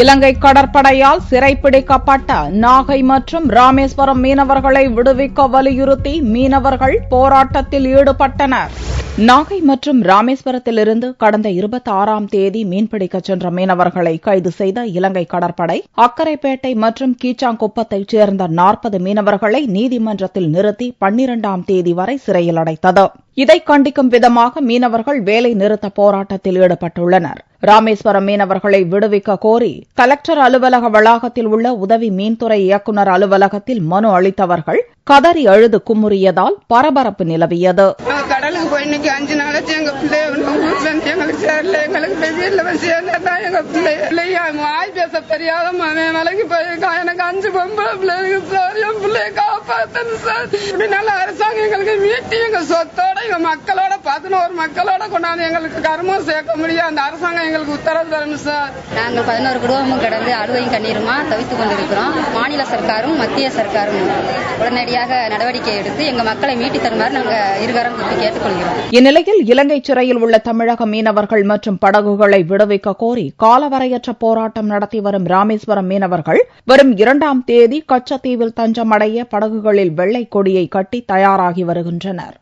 இலங்கை கடற்படையால் சிறைப்பிடிக்கப்பட்ட நாகை மற்றும் ராமேஸ்வரம் மீனவர்களை விடுவிக்க வலியுறுத்தி மீனவர்கள் போராட்டத்தில் ஈடுபட்டனர். நாகை மற்றும் ராமேஸ்வரத்திலிருந்து கடந்த 26ஆம் தேதி மீன்பிடிக்கச் சென்ற மீனவர்களை கைது செய்த இலங்கை கடற்படை அக்கரைப்பேட்டை மற்றும் கீச்சாங்குப்பத்தைச் சேர்ந்த 40 மீனவர்களை நீதிமன்றத்தில் நிறுத்தி 12ஆம் தேதி வரை சிறையில் அடைத்தது. இதை கண்டிக்கும் விதமாக மீனவர்கள் வேலை நிறுத்த போராட்டத்தில் ஈடுபட்டுள்ளனர். ராமேஸ்வரம் மீனவர்களை விடுவிக்க கோரி கலெக்டர் அலுவலக வளாகத்தில் உள்ள உதவி மீன்துறை இயக்குநர் அலுவலகத்தில் மனு அளித்தவர்கள் கதறி அழுது குமுறியதால் பரபரப்பு நிலவியது. கடலுக்கு போய் இன்னைக்கு 5 நாளாச்சு எங்க பிள்ளைய எங்களுக்கு சேரல, எங்களுக்கு வெளியில சேர்ந்தா எங்க பிள்ளைய வாய் பேச தெரியாத மலைக்கு போயிருக்கான். எனக்கு 5 பொம்பளை பிள்ளைங்க சார், என் பிள்ளைய காப்பாத்தணும் சார். இப்படினால அரசாங்கம் எங்களுக்கு மீட்டி எங்க சொத்தோட எங்க மக்களோட 11 மக்களோட கொண்டாந்து எங்களுக்கு கர்மம் சேர்க்க முடியும். அந்த அரசாங்கம் எங்களுக்கு உத்தரவு தரணும் சார். நாங்கள் 11 குடும்பமும் கடந்து அழுவையும் கண்ணீருமா தவித்துக் கொண்டிருக்கிறோம். மாநில சர்க்காரும் மத்திய சர்க்காரும் உடனடியாக நடவடிக்கை எடுத்து எங்க மக்களை மீட்டி தருமாறு நாங்கள் இருகரம் கூப்பி கேட்டுக்கொள்கிறோம். இந்நிலையில் இலங்கை சிறையில் உள்ள தமிழக மீனவர்கள் மற்றும் படகுகளை விடுவிக்க கோரி காலவரையற்ற போராட்டம் நடத்தி வரும் ராமேஸ்வரம் மீனவர்கள் வரும் 2ஆம் தேதி கச்சத்தீவில் தஞ்சமடைய படகுகளில் வெள்ளை கொடியை கட்டி தயாராகி வருகின்றனர்.